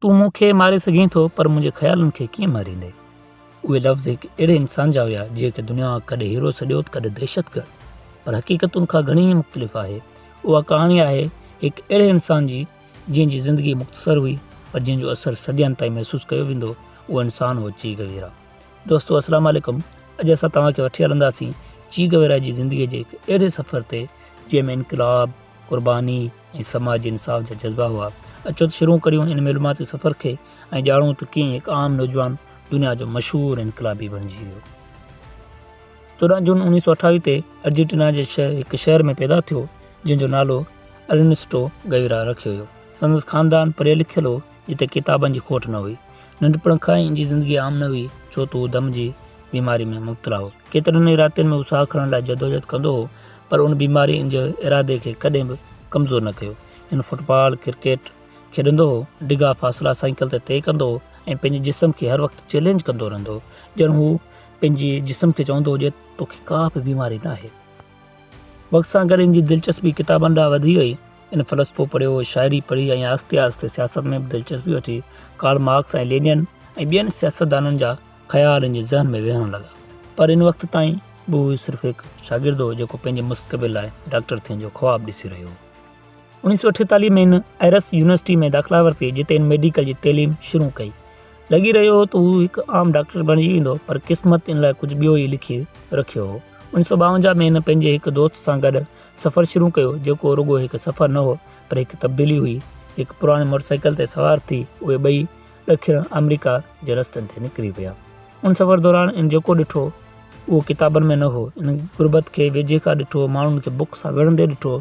तूं मूंखे मारे सघीं थो पर मुंहिंजे ख़्यालनि खे कीअं मारींदे। उहे लफ़्ज़ हिकु अहिड़े इंसान जा हुया जेके दुनिया कॾहिं हीरो सॾियो कॾहिं दहशतगर्द, पर हक़ीक़तुनि खां घणी मुख़्तलिफ़ आहे। उहा कहाणी आहे हिकु अहिड़े इंसान जी जंहिंजी ज़िंदगी मुख़्तसर हुई पर जंहिंजो असरु सदियनि ताईं महसूसु कयो वेंदो। उहो इंसानु हो ची गवेरा। दोस्तो अस्सलाम वालेकुम। अॼु असां तव्हांखे वठी हलंदासीं ची गवेरा जी ज़िंदगीअ जे हिकु अहिड़े सफ़र ते जंहिंमें इनकलाब, क़ुर्बानी ऐं समाजी इंसाफ़ जा जज़्बा हुआ। अचो त शुरू करियूं इन मालूमाती सफ़र खे ऐं ॼाणूं त कीअं हिकु आम नौजवान दुनिया जो मशहूरु इनकलाबी बणिजी वियो। 14 जून 1928 ते अर्जेंटीना जे हिकु शहर में पैदा थियो जंहिंजो नालो अर्नेस्टो गवेरा रखियो वियो। संदसि ख़ानदान पढ़ियल लिखियल हो जिते किताबनि जी खोट न हुई। नंढपण खां ई इन जी ज़िंदगी आम न हुई छो त हू दम जी बीमारी में मुब्तला हो। केतिरनि ई रातियुनि में हू साह खणण लाइ जदोजहद कंदो हो पर उन बीमारी इन जे इरादे खे कॾहिं बि कमज़ोर न कयो। हिन फुटबॉल क्रिकेट खेॾंदो हो, डिघा फ़ासिला साइकिल ते तइ कंदो हो ऐं पंहिंजे जिस्म खे हर वक़्तु चैलेंज कंदो रहंदो हो। ॼण हू पंहिंजे जिस्म खे चवंदो हुजे तोखे का बि बीमारी न आहे। वक़्त सां गॾु इन जी दिलचस्पी किताबनि ॾांहुं वधी वई। इन फ़लसफ़ो पढ़ियो, शाइरी पढ़ी ऐं आहिस्ते आहिस्ते सियासत में बि दिलचस्पी वठी। कार्ल मार्क्स ऐं लेनिन ऐं ॿियनि सियासतदाननि जा ख़्याल इन जे ज़हन में वेहण लॻा। पर इन वक़्त ताईं बि हू सिर्फ़ु हिकु शागिर्द हो जेको पंहिंजे मुस्तक़बिल लाइ डॉक्टर थियण जो ख़्वाबु ॾिसी रहियो हो। 1948 में इन एरस यूनिवर्सिटी में दाख़िला वरिती जिते इन मेडिकल जी तइलीम शुरू कई। लॻी रहियो हो त हू हिकु आम डॉक्टर बणिजी वेंदो पर क़िस्मत इन लाइ कुझु ॿियो ई लिखी रखियो हो। 1952 में इन पंहिंजे हिकु दोस्त सां गॾु सफ़रु शुरू कयो जेको रुॻो हिकु सफ़रु न हो पर हिकु तब्दीली हुई। हिकु पुराणे मोटरसाइकिल ते सवार थी उहे ॿई ॾखिण अमेरिका जे रस्तनि ते निकिरी विया। उन सफ़र दौरान इन जेको ॾिठो उहो किताबनि में न हो। इन गुरबत खे वेझे खां ॾिठो, माण्हुनि खे बुख सां विढ़ंदे ॾिठो,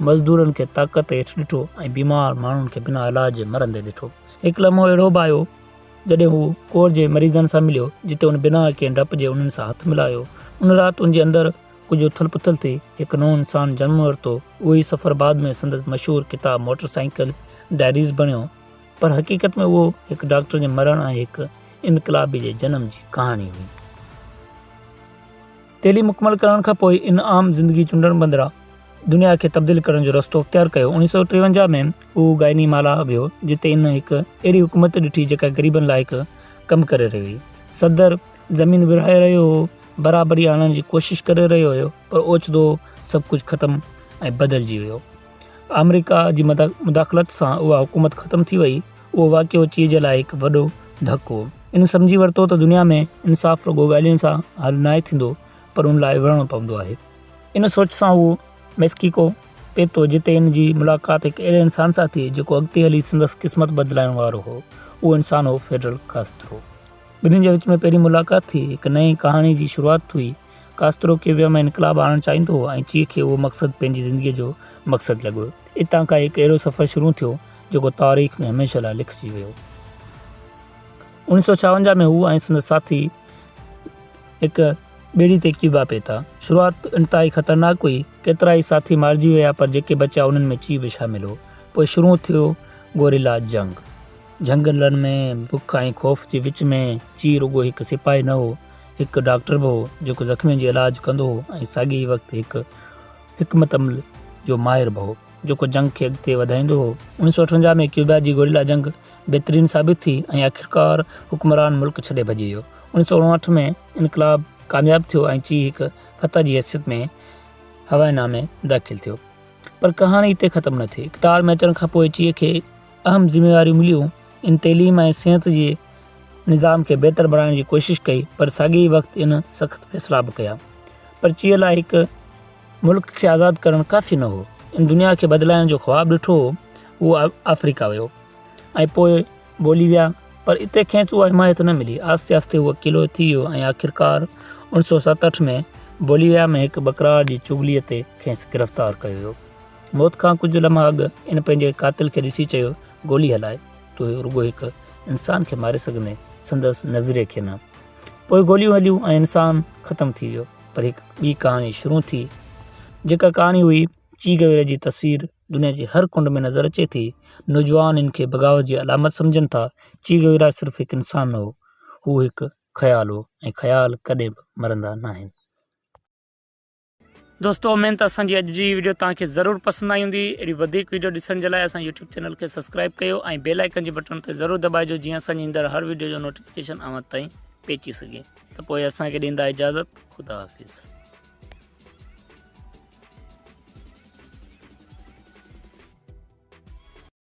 मज़दूरनि खे ताक़त हेठि ॾिठो ऐं बीमार माण्हुनि खे बिना इलाज मरंदे ॾिठो। हिकु लम्हो अहिड़ो बि आयो जॾहिं हू कोर जे मरीज़नि सां मिलियो जिते उन बिना कंहिं डप जे उन्हनि सां हथु मिलायो। उन राति उन जे अंदरि कुझु उथल पुथल थी हिकु नओं इंसानु जनमु वरितो। उहो ई सफ़र बाद में संदसि मशहूरु किताबु मोटरसाइकिल डायरीज़ बणियो। पर हक़ीक़त में उहो हिकु डॉक्टर जे मरण ऐं हिकु इनकलाबी जे जनम जी कहाणी हुई। तइलीम मुकमल करण खां पोइ इन आम ज़िंदगी चूंडण बदिरां दुनिया खे तब्दील करण जो रस्तो अख़्तियार कयो। 1953 में हू गाइनीमाला वियो जिते इन हिकु अहिड़ी हुकूमत ॾिठी जेका ग़रीबनि लाइ हिकु कमु करे रही हुई। सदर ज़मीन विरहाए रहियो हो, बराबरी आणण जी कोशिशि करे रहियो हुयो पर ओचितो सभु कुझु ख़तमु ऐं बदिलजी वियो। अमेरिका जी मुदाख़लत सां उहा हुकूमत ख़तमु थी वई। उहो वाक़ियो चीज़ जे लाइ हिकु वॾो धकु हो। इन सम्झी वरितो त दुनिया में इंसाफ़ रुॻो ॻाल्हियुनि सां हल नाहे थींदो पर उन लाइ विढ़णो पवंदो आहे। इन सोच सां हू मैक्सिको पहुतो जिते इन जी मुलाक़ात हिकु अहिड़े इंसान सां थी जेको अॻिते हली संदसि क़िस्मत बदिलाइण वारो हो। उहो इंसानु हो फिडेल कास्त्रो। ॿिन्हिनि जे विच में पहिरीं मुलाक़ात थी हिकु नई कहाणी जी शुरूआति हुई। कास्त्रो क्यूबा में इनकलाब आणणु चाहींदो हो ऐं ची खे उहो मक़सदु पंहिंजी ज़िंदगीअ जो मक़सदु लॻो। इतां खां हिकु अहिड़ो सफ़र शुरू थियो जेको तारीख़ में हमेशह लाइ लिखिजी वियो। 1956 में हू ऐं संदसि साथी हिकु ॿेड़ी ते क्यूबा पहुता। शुरूआति इंतिहाई ख़तरनाक हुई। केतिरा ई साथी मारिजी विया पर जेके बचिया उन्हनि में ची बि शामिल हो। पोइ शुरू थियो गोरिला जंग। झंगलनि में बुख ऐं ख़ौफ़ जे विच में ची रुॻो हिकु सिपाही न हो, हिकु डॉक्टर बि हो जेको ज़ख़्मियुनि जो इलाजु कंदो हो ऐं साॻिए वक़्तु हिकु हिकमत अमल जो माहिर बि हो जेको जंग खे अॻिते वधाईंदो हो। 1958 में क्यूबा जी गोरिला जंग बहितरीनु साबित थी ऐं आख़िरकार हुक्मरान मुल्क छॾे भॼी वियो। 1959 में इनकलाब कामयाबु थियो ऐं ची हिकु फतह जी हैसियत में हवाईना में दाख़िल थियो। पर कहाणी हिते ख़तमु न थी। इक़्तिदार में अचण खां पोइ ची खे अहम ज़िम्मेवारियूं मिलियूं। इन तइलीम ऐं सिहत जे निज़ाम खे बहितर बणाइण जी कोशिशि कई पर साॻिए वक़्तु इन सख़्तु फ़ैसिला बि कया। पर चीअ लाइ हिकु मुल्क खे आज़ादु करणु काफ़ी न हो। इन दुनिया खे बदिलाइण जो ख़्वाबु ॾिठो हो। उहो अफ्रीका वियो ऐं पोइ बोलीविया पर इते खेसि उहा हिमायत न मिली। आहिस्ते आहिस्ते उहो अकेलो थी वियो ऐं आख़िरकार 1967 में बोलीविया में हिकु बकरार जी चुगलीअ ते खेसि गिरफ़्तार कयो वियो। मौत खां कुझु लम्हा अॻु इन पंहिंजे क़ातिल खे ॾिसी चयो गोली हलाए, तूं रुॻो हिकु इंसान खे मारे सघंदे, संदसि नज़रिए खे न। पोइ गोलियूं हलियूं ऐं इंसानु ख़तमु थी वियो पर हिकु ॿी कहाणी शुरू थी जेका कहाणी हुई ची गवेरा जी तस्वीर दुनिया जी हर कुंड में नज़र अचे थी। नौजवान इन खे बग़ावत जी अलामत सम्झनि था। ची गवेरा सिर्फ़ु हिकु इंसानु न हो, हू हिकु ख़्यालु हो ऐं ख़्याल कॾहिं बि मरंदा न आहिनि। दोस्तों उमेद त असांजी अॼु जी वीडियो तव्हांखे ज़रूरु पसंदि आई हूंदी। अहिड़ी वधीक वीडियो ॾिसण जे लाइ असां यूट्यूब चैनल खे सब्सक्राइब कयो ऐं बेल आइकन जे बटन ते ज़रूरु दॿाइजो, जीअं असांजी ईंदड़ हर वीडियो जो नोटिफिकेशन अव्हां ताईं पहुची सघे। त पोइ असांखे ॾींदा इजाज़त। ख़ुदा हाफ़िज़।